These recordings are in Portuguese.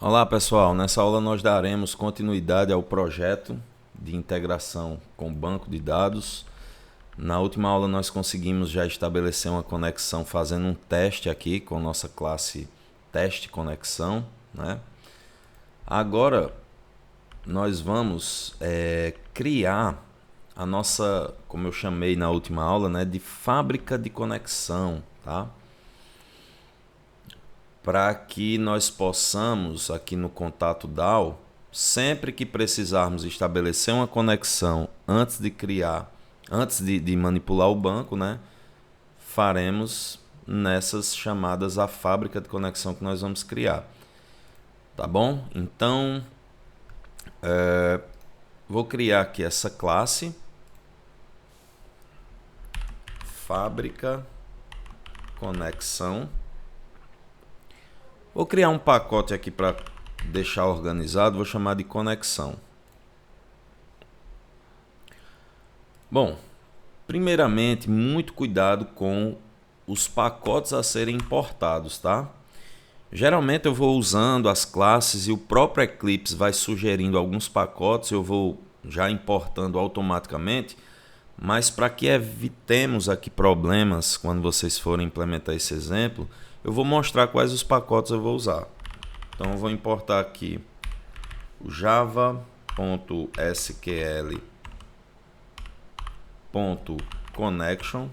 Olá pessoal, nessa aula nós daremos continuidade ao projeto de integração com o banco de dados. Na última aula nós conseguimos já estabelecer uma conexão fazendo um teste aqui com nossa classe teste conexão, né? Agora nós vamos criar a nossa, como eu chamei na última aula, né, de fábrica de conexão, tá? Para que nós possamos, aqui no contato DAO, sempre que precisarmos estabelecer uma conexão antes de criar, antes de manipular o banco, né, faremos nessas chamadas a fábrica de conexão que nós vamos criar. Tá bom? Então, vou criar aqui essa classe, fábrica conexão. Vou criar um pacote aqui para deixar organizado, vou chamar de conexão. Bom, primeiramente, muito cuidado com os pacotes a serem importados, tá? Geralmente eu vou usando as classes e o próprio Eclipse vai sugerindo alguns pacotes, eu vou já importando automaticamente, mas para que evitemos aqui problemas quando vocês forem implementar esse exemplo, eu vou mostrar quais os pacotes eu vou usar. Então eu vou importar aqui o java.sql.connection,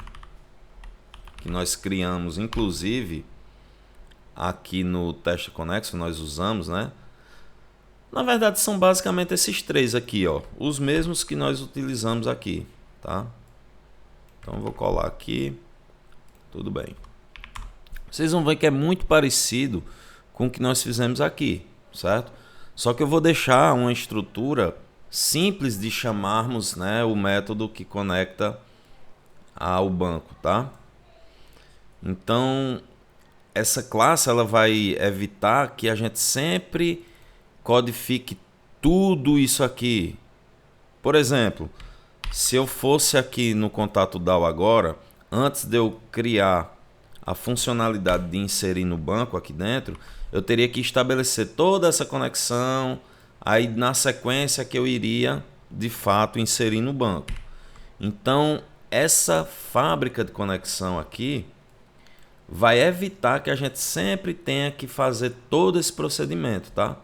que nós criamos inclusive aqui no teste connection, nós usamos, né? Na verdade são basicamente esses três aqui, ó, os mesmos que nós utilizamos aqui, tá? Então eu vou colar aqui, tudo bem. Vocês vão ver que é muito parecido com o que nós fizemos aqui, certo? Só que eu vou deixar uma estrutura simples de chamarmos, né, o método que conecta ao banco, tá? Então, essa classe ela vai evitar que a gente sempre codifique tudo isso aqui. Por exemplo, se eu fosse aqui no contato DAO agora, antes de eu criar a funcionalidade de inserir no banco aqui dentro, eu teria que estabelecer toda essa conexão, aí na sequência que eu iria de fato inserir no banco. Então essa fábrica de conexão aqui vai evitar que a gente sempre tenha que fazer todo esse procedimento, tá?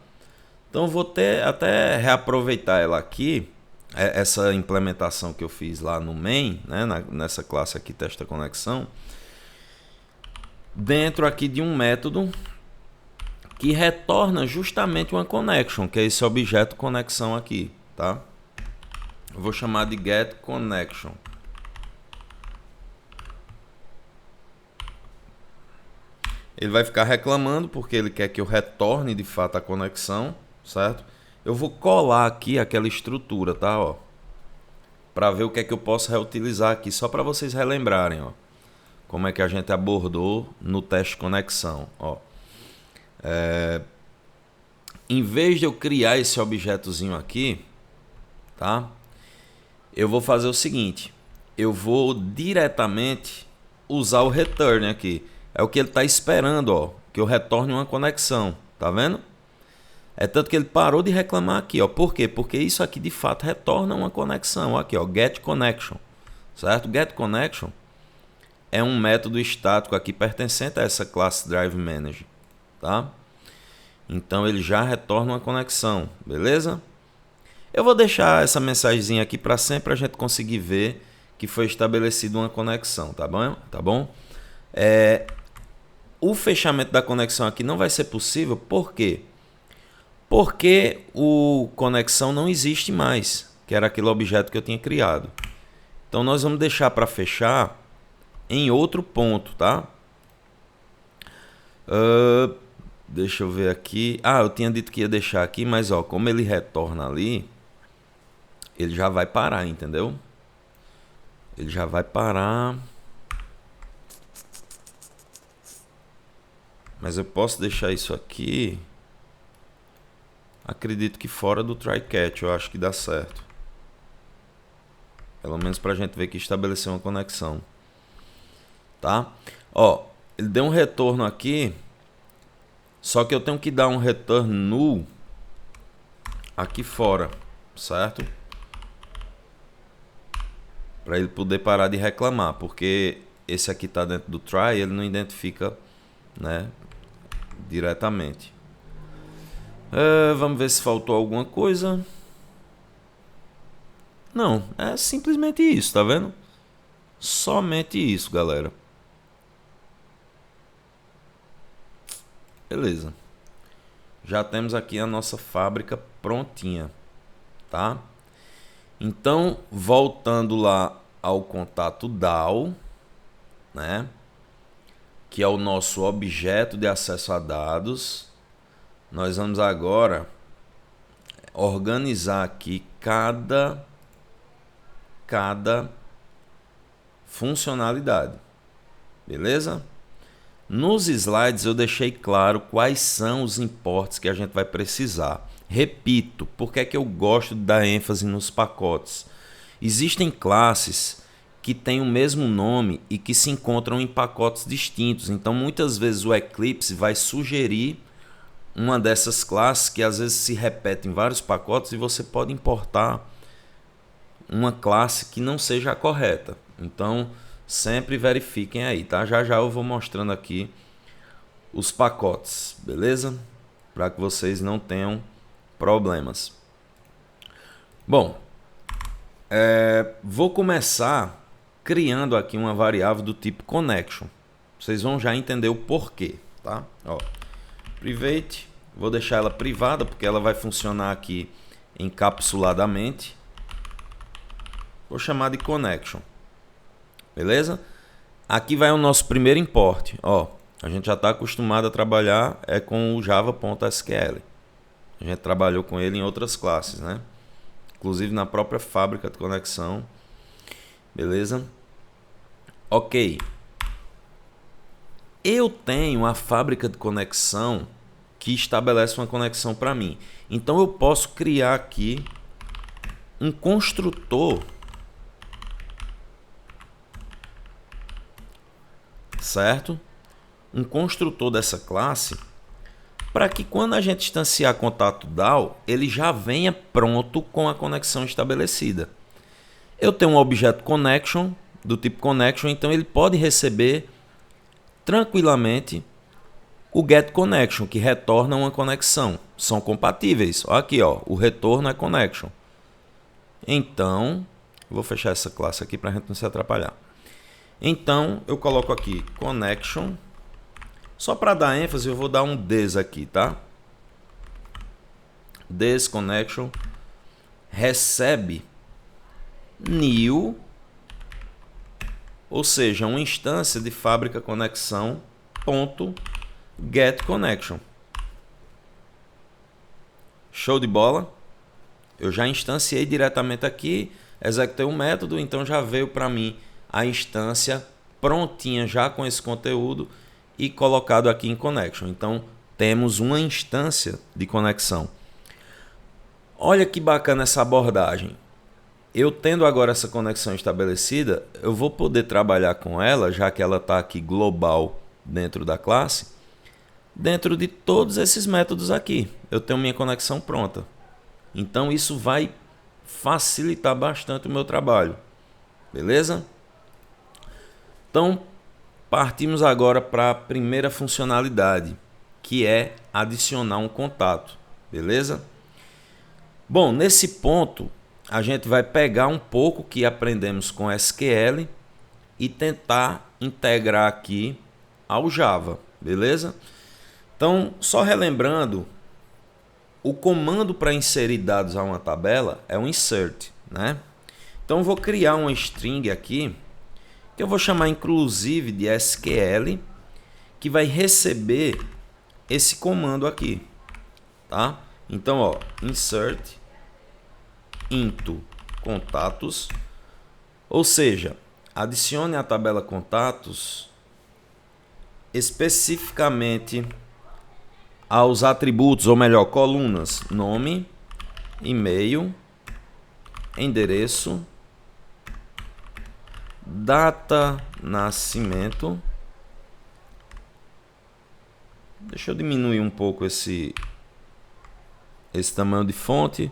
Então eu vou até reaproveitar ela aqui, essa implementação que eu fiz lá no main, né, nessa classe aqui testa conexão, dentro aqui de um método que retorna justamente uma connection, que é esse objeto conexão aqui, tá? Eu vou chamar de getConnection. Ele vai ficar reclamando porque ele quer que eu retorne de fato a conexão, certo? Eu vou colar aqui aquela estrutura, tá? Ó, para ver o que é que eu posso reutilizar aqui, só para vocês relembrarem, ó, como é que a gente abordou no teste conexão, ó. Em vez de eu criar esse objetozinho aqui, tá? Eu vou fazer o seguinte, eu vou diretamente usar o return aqui. É o que ele está esperando, ó, que eu retorne uma conexão, tá vendo? É tanto que ele parou de reclamar aqui, ó. Por quê? Porque isso aqui de fato retorna uma conexão, aqui, ó, getConnection, certo? GetConnection é um método estático aqui pertencente a essa classe DriveManager, tá? Então ele já retorna uma conexão, beleza? Eu vou deixar essa mensagenzinha aqui para sempre a gente conseguir ver que foi estabelecida uma conexão, tá bom? Tá bom? O fechamento da conexão aqui não vai ser possível, por quê? Porque o conexão não existe mais, que era aquele objeto que eu tinha criado. Então nós vamos deixar para fechar em outro ponto, tá? Deixa eu ver aqui. Eu tinha dito que ia deixar aqui, mas ó, como ele retorna ali, ele já vai parar, entendeu? Ele já vai parar. Mas eu posso deixar isso aqui. Acredito que fora do try catch, eu acho que dá certo. Pelo menos pra gente ver que estabeleceu uma conexão. Tá? Ó, ele deu um retorno aqui Só que eu tenho que dar um return null aqui fora, certo? Para ele poder parar de reclamar, porque esse aqui está dentro do try, ele não identifica, né, diretamente. Vamos ver se faltou alguma coisa. Não, é simplesmente isso, tá vendo? Somente isso, galera. Beleza. Já temos aqui a nossa fábrica prontinha, tá? Então, voltando lá ao contato DAO, né? Que é o nosso objeto de acesso a dados. Nós vamos agora organizar aqui cada funcionalidade. Beleza? Nos slides eu deixei claro quais são os imports que a gente vai precisar. Repito, por que é que eu gosto de dar ênfase nos pacotes? Existem classes que têm o mesmo nome e que se encontram em pacotes distintos. Então, muitas vezes o Eclipse vai sugerir uma dessas classes que às vezes se repete em vários pacotes e você pode importar uma classe que não seja a correta. Então, sempre verifiquem aí, tá? Já já eu vou mostrando aqui os pacotes, beleza? Para que vocês não tenham problemas. Bom, vou começar criando aqui uma variável do tipo connection. Vocês vão já entender o porquê, tá? Ó, private, vou deixar ela privada porque ela vai funcionar aqui encapsuladamente. Vou chamar de connection. Beleza? Aqui vai o nosso primeiro import. Ó, a gente já está acostumado a trabalhar com o java.sql. A gente trabalhou com ele em outras classes, né? Inclusive na própria fábrica de conexão. Beleza? Ok. Eu tenho a fábrica de conexão que estabelece uma conexão para mim. Então eu posso criar aqui um construtor, certo? Um construtor dessa classe para que quando a gente instanciar contato DAO, ele já venha pronto com a conexão estabelecida. Eu tenho um objeto connection do tipo connection, então ele pode receber tranquilamente o get connection, que retorna uma conexão. São compatíveis. Olha aqui, ó, o retorno é connection. Então, vou fechar essa classe aqui para a gente não se atrapalhar. Então, eu coloco aqui connection. Só para dar ênfase, eu vou dar um des aqui, tá? Des connection recebe new, ou seja, uma instância de fábrica conexão ponto get connection. Show de bola? Eu já instanciei diretamente aqui, executei um método, então já veio para mim a instância prontinha já com esse conteúdo e colocado aqui em connection. Então temos uma instância de conexão. Olha que bacana essa abordagem. Eu tendo agora essa conexão estabelecida, eu vou poder trabalhar com ela, já que ela está aqui global dentro da classe, dentro de todos esses métodos aqui. Eu tenho minha conexão pronta. Então isso vai facilitar bastante o meu trabalho. Beleza? Então partimos agora para a primeira funcionalidade, que é adicionar um contato. Beleza? Bom, nesse ponto a gente vai pegar um pouco que aprendemos com SQL e tentar integrar aqui ao Java, beleza? Então, só relembrando, o comando para inserir dados a uma tabela é o insert, né? Então, eu vou criar uma string aqui, que eu vou chamar inclusive de SQL, que vai receber esse comando aqui, tá? Então, ó, insert into contatos, ou seja, adicione à tabela contatos especificamente aos atributos, ou melhor, colunas, nome, e-mail, endereço, data, nascimento Deixa eu diminuir um pouco esse tamanho de fonte.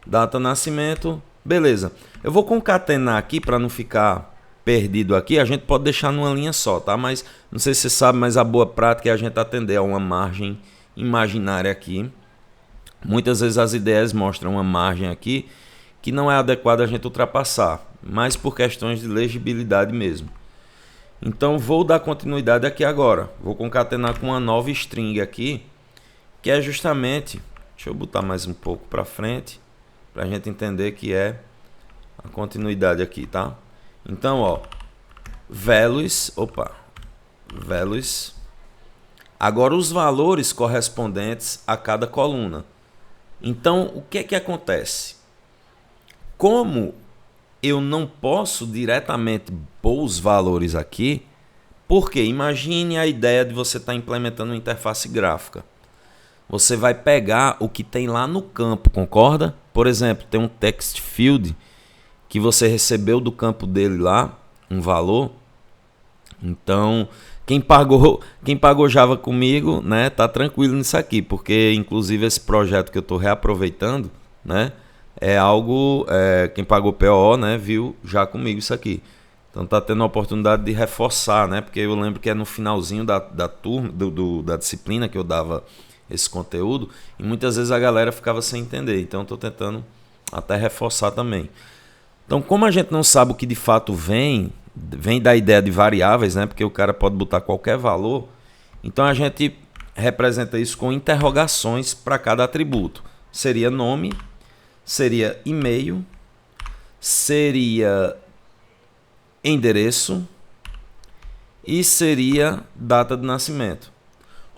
Data nascimento. Beleza. Eu vou concatenar aqui para não ficar perdido aqui. A gente pode deixar numa linha só, tá? Mas não sei se você sabe, mas a boa prática é a gente atender a uma margem imaginária aqui. Muitas vezes as ideias mostram uma margem aqui que não é adequada a gente ultrapassar, mas por questões de legibilidade mesmo. Então vou dar continuidade aqui agora. Vou concatenar com uma nova string aqui, que é justamente... Deixa eu botar mais um pouco para frente, para a gente entender que é a continuidade aqui, tá? Então, ó, values, values. Agora os valores correspondentes a cada coluna. Então, o que é que acontece? Como eu não posso diretamente pôr os valores aqui, porque imagine a ideia de você estar implementando uma interface gráfica. Você vai pegar o que tem lá no campo, concorda? Por exemplo, tem um text field que você recebeu do campo dele lá, um valor. Então, quem pagou Java comigo, né, tá tranquilo nisso aqui, porque inclusive esse projeto que eu estou reaproveitando, né, é algo, quem pagou PO, né, viu já comigo isso aqui. Então tá tendo a oportunidade de reforçar, né, porque eu lembro que é no finalzinho da turma, da disciplina que eu dava esse conteúdo, e muitas vezes a galera ficava sem entender, então estou tentando até reforçar também. Então, como a gente não sabe o que de fato vem da ideia de variáveis, né, porque o cara pode botar qualquer valor, então a gente representa isso com interrogações para cada atributo. Seria nome, seria e-mail, seria endereço e seria data de nascimento.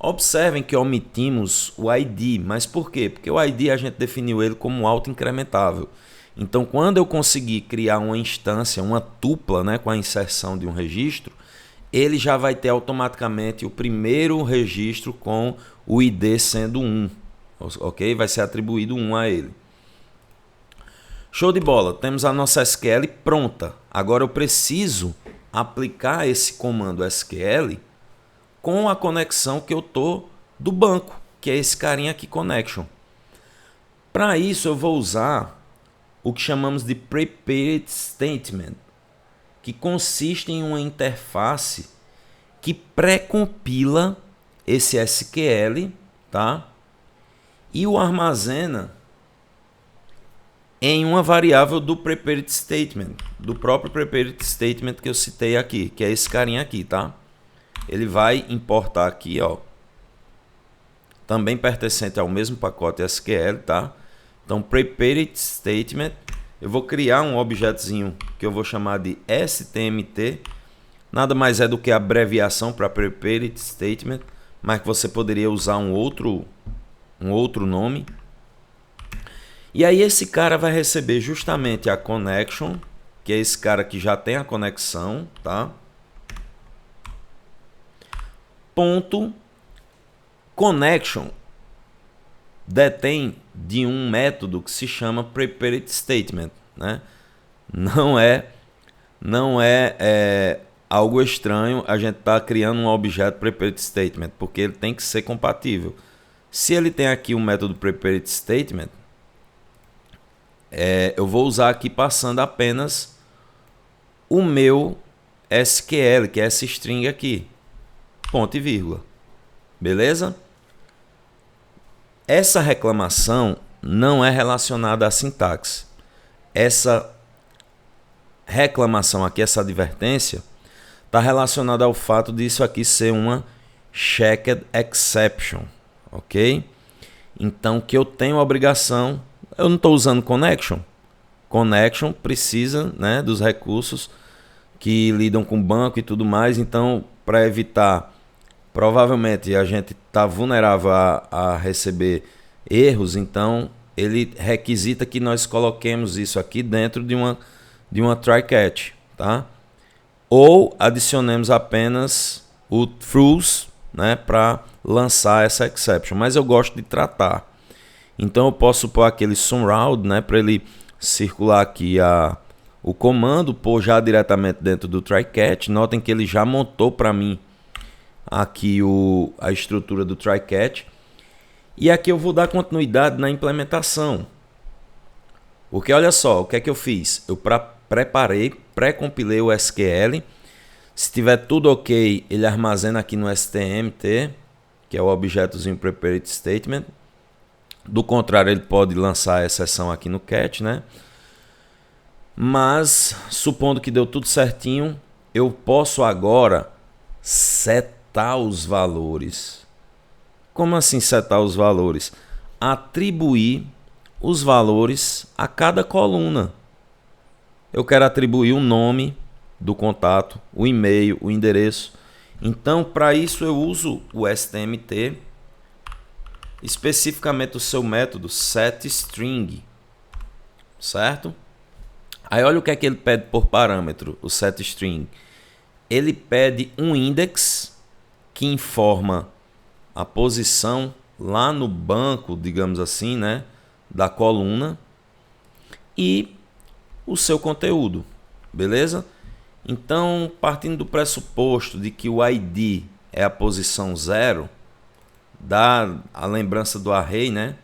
Observem que omitimos o ID, mas por quê? Porque o ID a gente definiu ele como auto-incrementável. Então, quando eu conseguir criar uma instância, uma tupla, né, com a inserção de um registro, ele já vai ter automaticamente o primeiro registro com o ID sendo 1. Ok? Vai ser atribuído 1 a ele. Show de bola. Temos a nossa SQL pronta. Agora eu preciso aplicar esse comando SQL com a conexão que eu tô do banco, que é esse carinha aqui, connection. Para isso eu vou usar o que chamamos de prepared statement, que consiste em uma interface que pré-compila esse SQL, tá? E o armazena em uma variável do prepared statement, do próprio prepared statement que eu citei aqui, que é esse carinha aqui, tá? Ele vai importar aqui, ó, também pertencente ao mesmo pacote SQL, tá? Então, prepared statement, eu vou criar um objetozinho que eu vou chamar de STMT, nada mais é do que a abreviação para prepared statement, mas que você poderia usar um outro nome. E aí esse cara vai receber justamente a connection, que é esse cara que já tem a conexão, tá? Ponto connection detém de um método que se chama prepared statement, né? Não é algo estranho a gente tá criando um objeto prepared statement, porque ele tem que ser compatível. Se ele tem aqui um método prepared statement, eu vou usar aqui passando apenas o meu SQL, que é essa string aqui. Ponto e vírgula. Beleza? Essa reclamação não é relacionada à sintaxe. Essa reclamação aqui, essa advertência, está relacionada ao fato disso aqui ser uma checked exception. Ok? Então, que eu tenho a obrigação... Eu não estou usando connection. Connection precisa, né, dos recursos que lidam com banco e tudo mais. Então, para evitar... Provavelmente a gente está vulnerável a receber erros, então ele requisita que nós coloquemos isso aqui dentro de uma try-catch, tá? Ou adicionemos apenas o throughs, né, para lançar essa exception, mas eu gosto de tratar. Então eu posso pôr aquele surround, né, para ele circular aqui o comando, pôr já diretamente dentro do try-catch. Notem que ele já montou para mim aqui a estrutura do try-catch. E aqui eu vou dar continuidade na implementação. Porque olha só, o que é que eu fiz? Eu pré-compilei o SQL. Se tiver tudo ok, ele armazena aqui no STMT, que é o objetozinho Prepared Statement. Do contrário, ele pode lançar a exceção aqui no catch, né? Mas, supondo que deu tudo certinho, eu posso agora setar os valores. Como assim setar os valores? Atribuir os valores a cada coluna. Eu quero atribuir o nome do contato, o e-mail, o endereço. Então, para isso eu uso o STMT, especificamente o seu método setString, certo? Aí olha o que é que ele pede por parâmetro, o setString. Ele pede um index que informa a posição lá no banco, digamos assim, né, da coluna, e o seu conteúdo, beleza? Então, partindo do pressuposto de que o ID é a posição 0, dá a lembrança do array, né?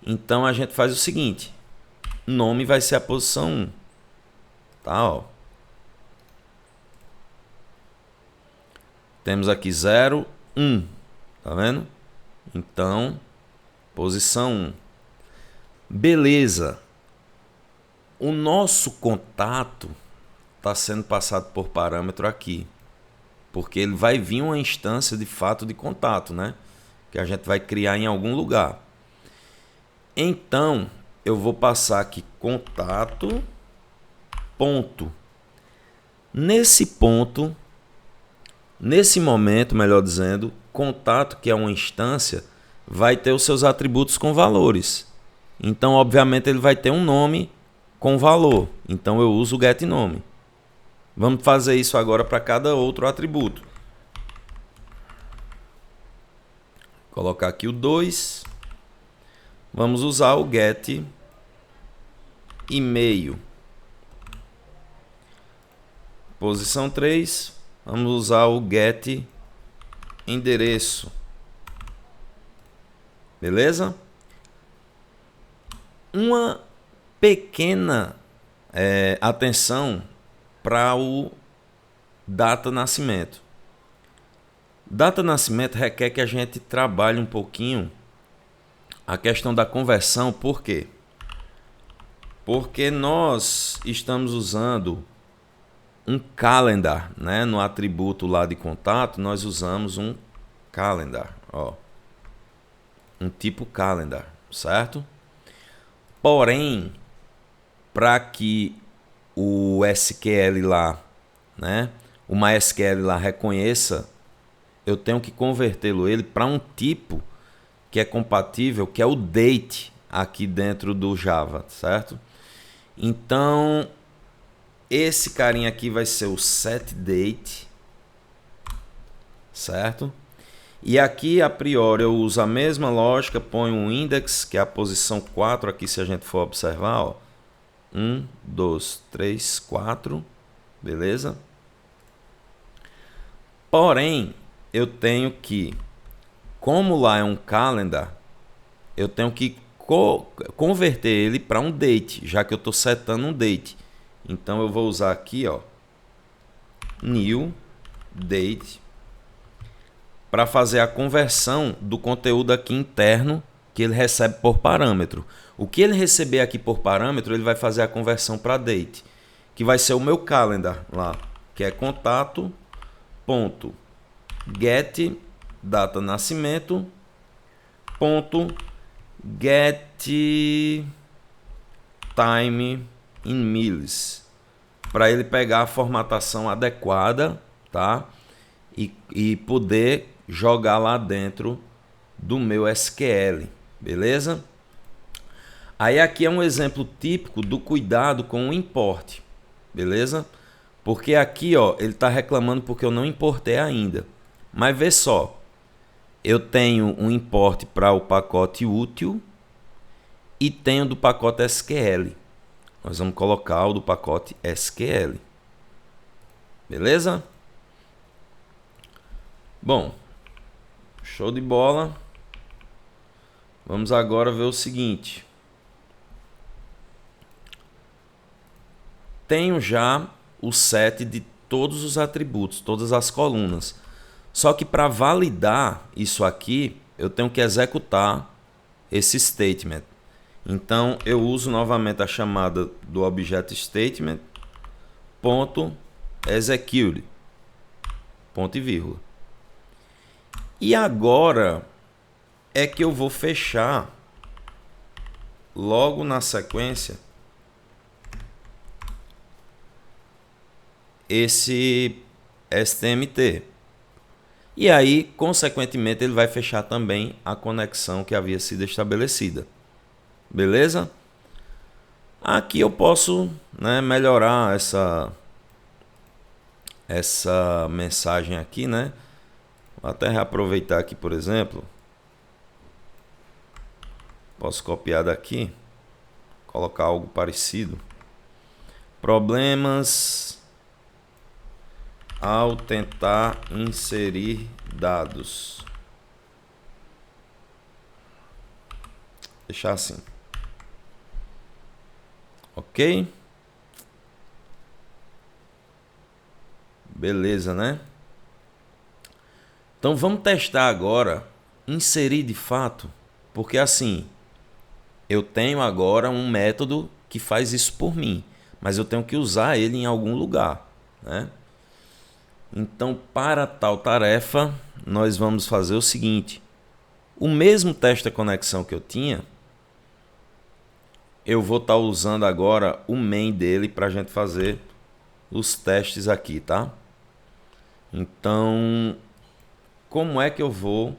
Então a gente faz o seguinte: nome vai ser a posição 1, tá? Ó. Temos aqui 0, 1, tá vendo? Então, posição 1. Beleza. O nosso contato está sendo passado por parâmetro aqui, porque ele vai vir uma instância de fato de contato, né? Que a gente vai criar em algum lugar. Então, eu vou passar aqui contato, ponto. Nesse ponto, nesse momento, melhor dizendo, contato, que é uma instância, vai ter os seus atributos com valores. Então, obviamente, ele vai ter um nome com valor. Então, eu uso o getNome. Vamos fazer isso agora para cada outro atributo. Colocar aqui o 2. Vamos usar o get e-mail. Posição 3. Vamos usar o get endereço. Beleza? Uma pequena atenção para o data nascimento. Data nascimento requer que a gente trabalhe um pouquinho a questão da conversão. Por quê? Porque nós estamos usando um calendar, né? No atributo lá de contato, nós usamos um calendar, ó. Um tipo calendar, certo? Porém, para que o SQL lá, né? O MySQL lá reconheça, eu tenho que convertê-lo ele para um tipo que é compatível, que é o date aqui dentro do Java, certo? Então, esse carinha aqui vai ser o setDate, certo? E aqui, a priori, eu uso a mesma lógica, ponho um index, que é a posição 4 aqui, se a gente for observar, ó. 1, 2, 3, 4, beleza? Porém, eu tenho que, como lá é um calendar, eu tenho que converter ele para um date, já que eu estou setando um date. Então eu vou usar aqui, ó, new date, para fazer a conversão do conteúdo aqui interno que ele recebe por parâmetro. O que ele receber aqui por parâmetro, ele vai fazer a conversão para date, que vai ser o meu calendar lá, que é contato ponto get data nascimento ponto get time in millis, para ele pegar a formatação adequada, tá? E poder jogar lá dentro do meu SQL, beleza? Aí aqui é um exemplo típico do cuidado com o import, beleza? Porque aqui, ó, ele está reclamando porque eu não importei ainda. Mas vê só, eu tenho um import para o pacote útil e tenho do pacote SQL. Nós vamos colocar o do pacote SQL, beleza? Bom, show de bola. Vamos agora ver o seguinte. Tenho já o set de todos os atributos, todas as colunas. Só que para validar isso aqui, eu tenho que executar esse statement. Então eu uso novamente a chamada do objeto statement ponto execute ponto e vírgula. E agora é que eu vou fechar logo na sequência esse STMT. E aí, consequentemente, ele vai fechar também a conexão que havia sido estabelecida. Beleza? Aqui eu posso, né, melhorar essa mensagem aqui, né? Vou até reaproveitar aqui, por exemplo. Posso copiar daqui, colocar algo parecido. Problemas ao tentar inserir dados. Deixar assim. Ok? Beleza, né? Então vamos testar agora inserir de fato, porque assim, eu tenho agora um método que faz isso por mim, mas eu tenho que usar ele em algum lugar, né? Então, para tal tarefa, nós vamos fazer o seguinte. O mesmo teste de conexão que eu tinha, eu vou estar usando agora o main dele para a gente fazer os testes aqui, tá? Então, como é que eu vou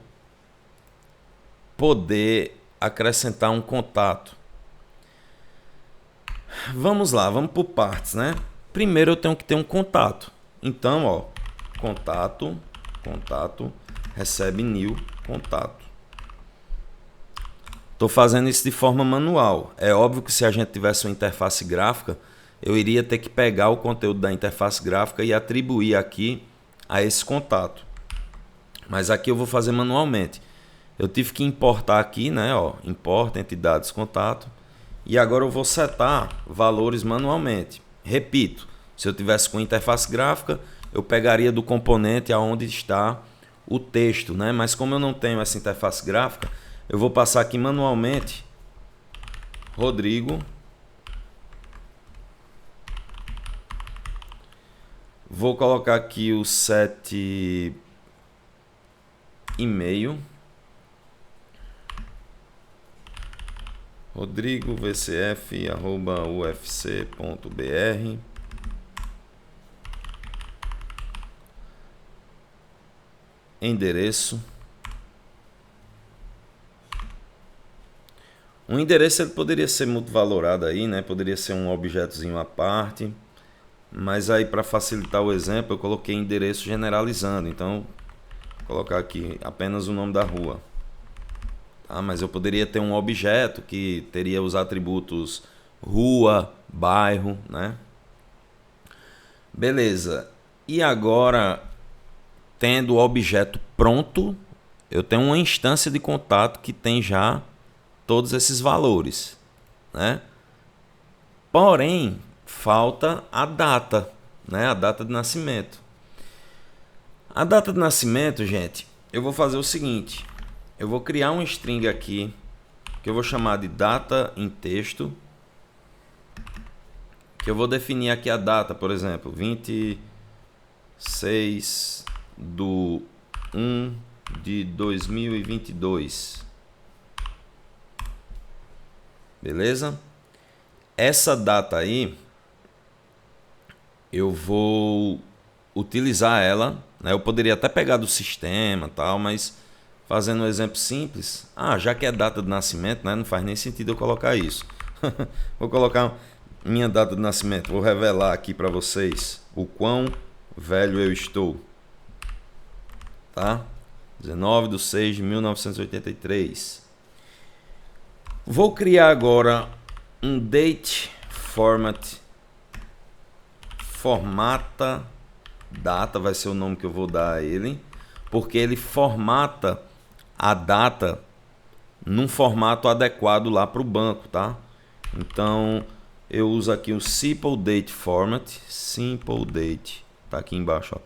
poder acrescentar um contato? Vamos lá, vamos por partes, né? Primeiro eu tenho que ter um contato. Então, ó, contato, recebe new contato. Estou fazendo isso de forma manual. É óbvio que se a gente tivesse uma interface gráfica, eu iria ter que pegar o conteúdo da interface gráfica e atribuir aqui a esse contato. Mas aqui eu vou fazer manualmente. Eu tive que importar aqui, né? Ó, importa entidades contato. E agora eu vou setar valores manualmente. Repito, se eu tivesse com interface gráfica, eu pegaria do componente aonde está o texto, né? Mas como eu não tenho essa interface gráfica, eu vou passar aqui manualmente Rodrigo. Vou colocar aqui o set e-mail. rodrigovcf@ufc.br. Endereço. Um endereço ele poderia ser muito valorado aí, né? Poderia ser um objetozinho à parte. Mas aí para facilitar o exemplo, eu coloquei endereço generalizando. Então, vou colocar aqui apenas o nome da rua. Tá? Mas eu poderia ter um objeto que teria os atributos rua, bairro, né? Beleza. E agora, tendo o objeto pronto, eu tenho uma instância de contato que tem já todos esses valores, né? Porém, falta a data, né? A data de nascimento. A data de nascimento, gente, eu vou fazer o seguinte. Eu vou criar um string aqui, que eu vou chamar de data em texto. Que eu vou definir aqui a data, por exemplo, 26/1/2022. Beleza? Essa data aí, eu vou utilizar ela, né? Eu poderia até pegar do sistema, tal, mas fazendo um exemplo simples, já que é data de nascimento, né? Não faz nem sentido eu colocar isso. Vou colocar minha data de nascimento, vou revelar aqui para vocês o quão velho eu estou. Tá? 19/6/1983. Vou criar agora um date format. Formata data vai ser o nome que eu vou dar a ele, porque ele formata a data num formato adequado lá para o banco, tá? Então eu uso aqui o Simple Date Format, Simple Date, tá aqui embaixo, ó.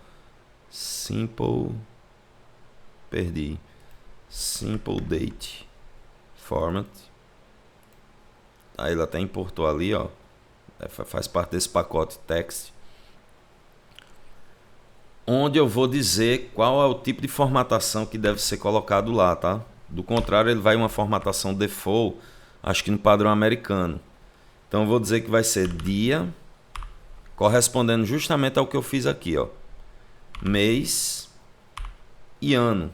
Simple Date Format. Aí ele até importou ali, ó. Faz parte desse pacote text, onde eu vou dizer qual é o tipo de formatação que deve ser colocado lá, tá? Do contrário, ele vai uma formatação default, acho que no padrão americano. Então eu vou dizer que vai ser dia, correspondendo justamente ao que eu fiz aqui, ó. Mês e ano.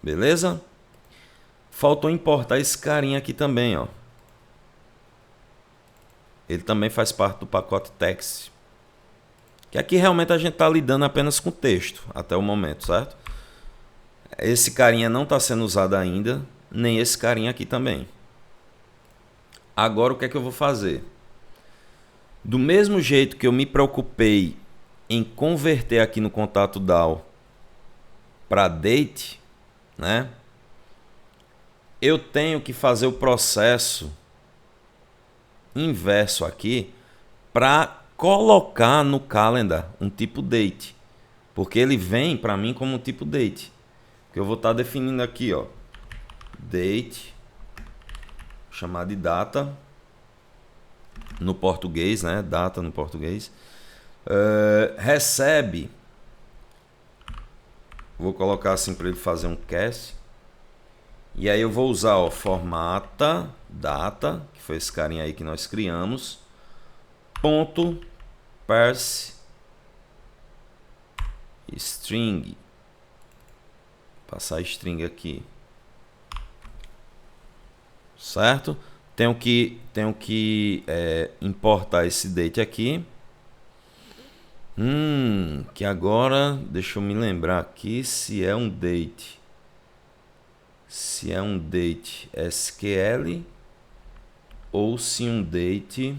Beleza? Faltou importar esse carinha aqui também, ó. Ele também faz parte do pacote text. Que aqui realmente a gente está lidando apenas com texto até o momento, certo? Esse carinha não está sendo usado ainda, nem esse carinha aqui também. Agora o que é que eu vou fazer? Do mesmo jeito que eu me preocupei em converter aqui no contato DAO para date, né? Eu tenho que fazer o processo inverso aqui para colocar no calendar um tipo date, porque ele vem para mim como um tipo date, que eu vou estar definindo aqui, ó, date, chamar de data no português, né? Data no português. Recebe, vou colocar assim para ele fazer um cast, e aí eu vou usar, ó, formata data, que foi esse carinha aí que nós criamos, ponto parse string, passar string aqui, certo? Tenho que importar esse date aqui, que agora deixa eu me lembrar aqui se é um date SQL ou se um date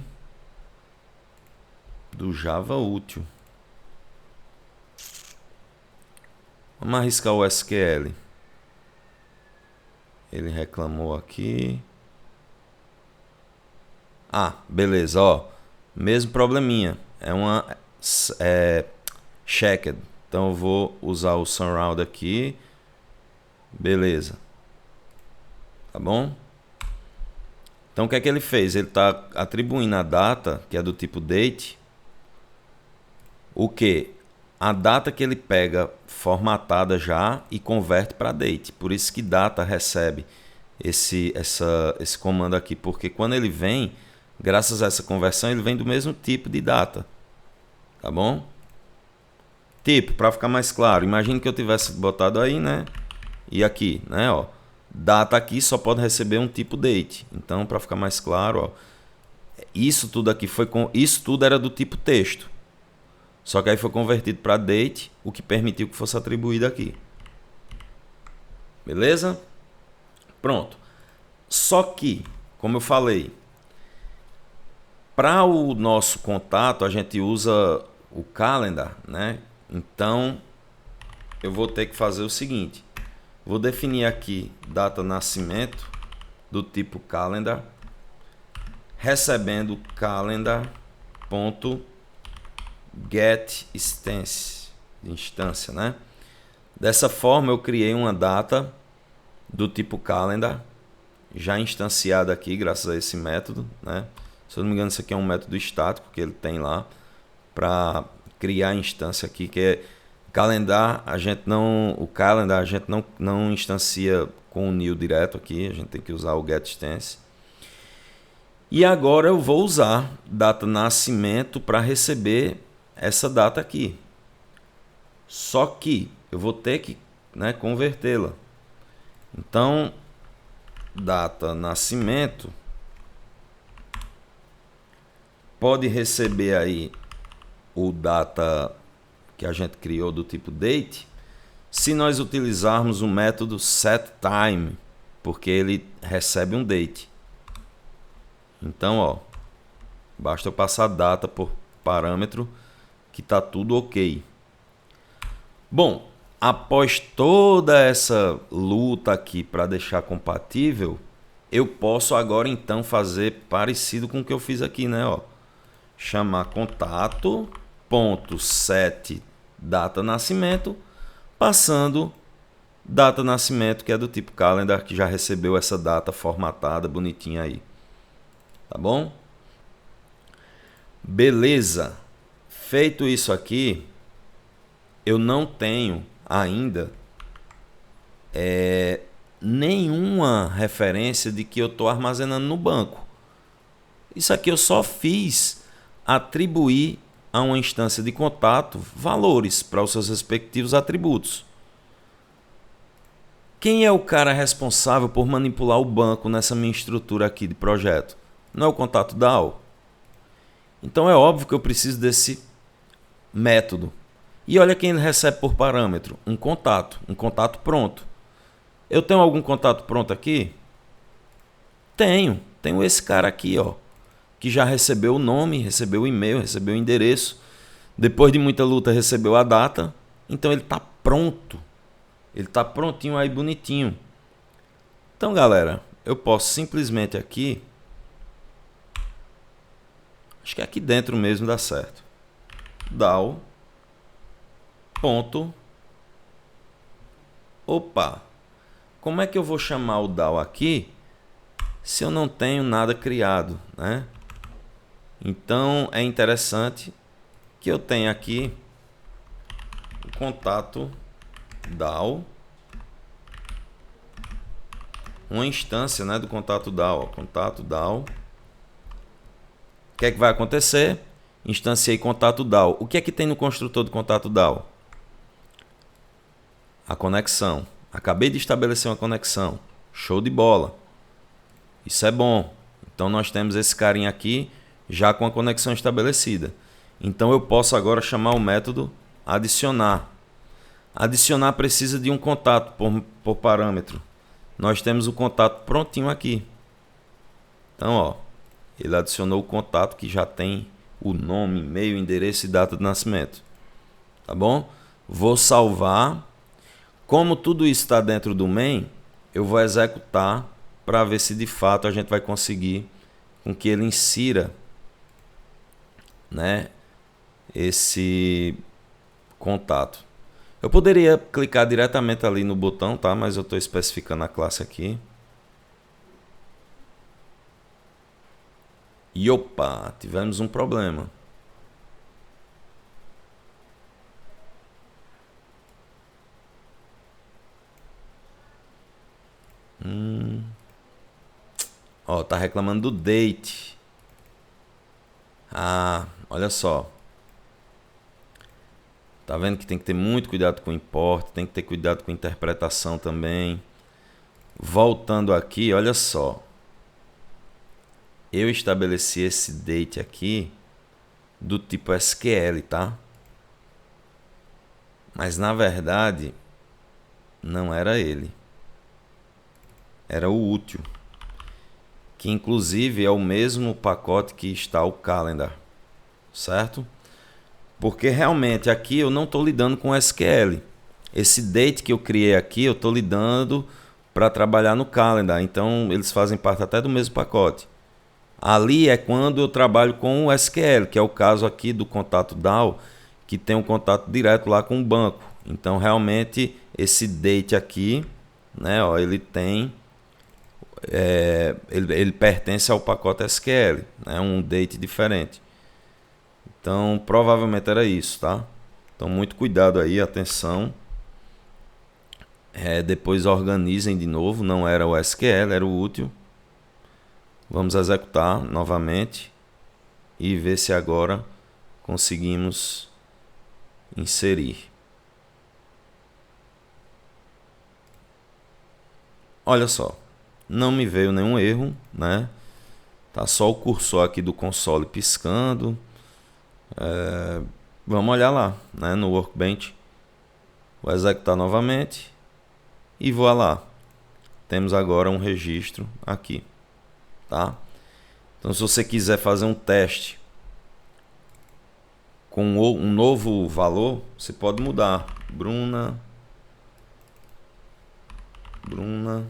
do Java útil. Vamos arriscar o SQL. Ele reclamou aqui. Ah, beleza, ó. Mesmo probleminha. É uma checked. Então eu vou usar o surround aqui. Beleza. Tá bom? Então o que é que ele fez? Ele está atribuindo a data, que é do tipo date, o que? A data que ele pega formatada já e converte para date. Por isso que data recebe esse comando aqui, porque quando ele vem, graças a essa conversão, ele vem do mesmo tipo de data. Tá bom? Tipo, para ficar mais claro, imagine que eu tivesse botado aí, né? E aqui, né, ó, data aqui só pode receber um tipo date. Então, para ficar mais claro, ó, isso tudo aqui isso tudo era do tipo texto. Só que aí foi convertido para date, o que permitiu que fosse atribuído aqui. Beleza? Pronto. Só que, como eu falei, para o nosso contato a gente usa o calendar, né? Então eu vou ter que fazer o seguinte. Vou definir aqui data nascimento do tipo calendar, recebendo calendar.getInstance, de instância, né? Dessa forma eu criei uma data do tipo calendar, já instanciada aqui graças a esse método, né? Se eu não me engano, isso aqui é um método estático que ele tem lá para criar a instância aqui, que é calendar. O calendar a gente não instancia com o new direto aqui, a gente tem que usar o getInstance. E agora eu vou usar data nascimento para receber essa data aqui. Só que eu vou ter que, né, convertê-la. Então, data nascimento pode receber aí o data que a gente criou do tipo date, se nós utilizarmos o método setTime, porque ele recebe um date. Então, ó, basta eu passar data por parâmetro que tá tudo ok. Bom, Após toda essa luta aqui para deixar compatível, eu posso agora então fazer parecido com o que eu fiz aqui, né? Ó, chamar contato, ponto 7, data nascimento, passando data nascimento, que é do tipo calendar, que já recebeu essa data formatada, bonitinha aí. Tá bom? Beleza. Feito isso aqui, eu não tenho ainda nenhuma referência de que eu estou armazenando no banco. Isso aqui eu só fiz atribuir a uma instância de contato valores para os seus respectivos atributos. Quem é o cara responsável por manipular o banco nessa minha estrutura aqui de projeto? Não é o contato DAO? Então é óbvio que eu preciso desse método. E olha quem ele recebe por parâmetro, um contato pronto. Eu tenho algum contato pronto aqui? Tenho esse cara aqui, ó, que já recebeu o nome, recebeu o e-mail, recebeu o endereço. Depois de muita luta recebeu a data, então ele está pronto. Ele está prontinho aí, bonitinho. Então, galera, eu posso simplesmente aqui, acho que aqui dentro mesmo dá certo. DAO. Ponto. Opa. Como é que eu vou chamar o DAO aqui se eu não tenho nada criado, né? Então é interessante que eu tenha aqui o contato DAO, uma instância, né, do contato DAO, contato DAO. O que é que vai acontecer? Instanciei contato DAO. O que é que tem no construtor do contato DAO? A conexão. Acabei de estabelecer uma conexão. Show de bola. Isso é bom. Então nós temos esse carinha aqui já com a conexão estabelecida. Então eu posso agora chamar o método adicionar. Adicionar precisa de um contato por parâmetro. Nós temos o contato prontinho aqui. Então, ó, ele adicionou o contato que já tem o nome, e-mail, endereço e data de nascimento. Tá bom? Vou salvar. Como tudo isso está dentro do main, eu vou executar para ver se de fato a gente vai conseguir com que ele insira, né, esse contato. Eu poderia clicar diretamente ali no botão, tá? Mas eu estou especificando a classe aqui. E opa, tivemos um problema. Ó, tá reclamando do date. Ah, olha só. Tá vendo que tem que ter muito cuidado com o import, tem que ter cuidado com a interpretação também. Voltando aqui, olha só. Eu estabeleci esse date aqui do tipo SQL, tá? Mas na verdade não era ele. Era o útil, que inclusive é o mesmo pacote que está o calendar, certo? Porque realmente aqui eu não estou lidando com SQL. Esse date que eu criei aqui eu estou lidando para trabalhar no calendar. Então eles fazem parte até do mesmo pacote. Ali é quando eu trabalho com o SQL, que é o caso aqui do contato DAO, que tem um contato direto lá com o banco. Então realmente esse date aqui, né, ó, ele tem... ele pertence ao pacote SQL, né, um date diferente. Então provavelmente era isso, tá? Então muito cuidado aí, atenção. Depois organizem de novo, não era o SQL, era o útil. Vamos executar novamente e ver se agora conseguimos inserir. Olha só, não me veio nenhum erro, né? Tá só o cursor aqui do console piscando. Vamos olhar lá, né, no Workbench. Vou executar novamente e vou lá. Temos agora um registro aqui, tá? Então se você quiser fazer um teste com um novo valor, você pode mudar. Bruna Bruna.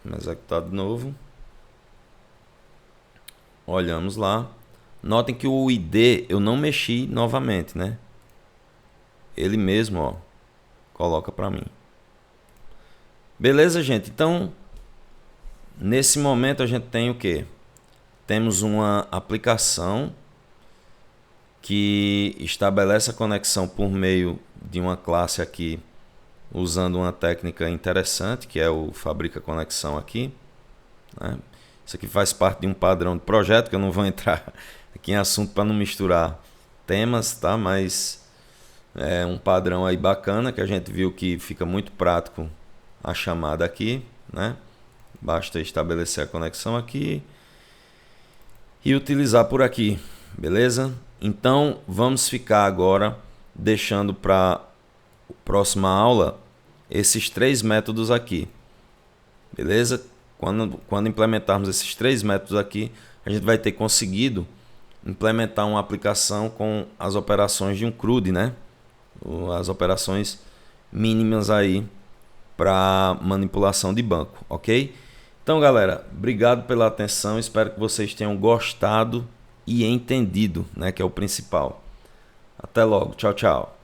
Vamos executar de novo. Olhamos lá. Notem que o ID eu não mexi novamente, né? Ele mesmo, ó, coloca para mim. Beleza, gente? Então, nesse momento a gente tem o quê? Temos uma aplicação que estabelece a conexão por meio de uma classe aqui, usando uma técnica interessante, que é o fabrica conexão aqui, né? Isso aqui faz parte de um padrão de projeto, que eu não vou entrar aqui em assunto para não misturar temas, tá? Mas é um padrão aí bacana, que a gente viu que fica muito prático a chamada aqui, né? Basta estabelecer a conexão aqui e utilizar por aqui, beleza? Então vamos ficar agora deixando para a próxima aula esses 3 métodos aqui, beleza? Quando implementarmos esses 3 métodos aqui, a gente vai ter conseguido implementar uma aplicação com as operações de um CRUD, né? As operações mínimas aí para manipulação de banco, ok? Então, galera, obrigado pela atenção. Espero que vocês tenham gostado e entendido, né? Que é o principal. Até logo. Tchau, tchau.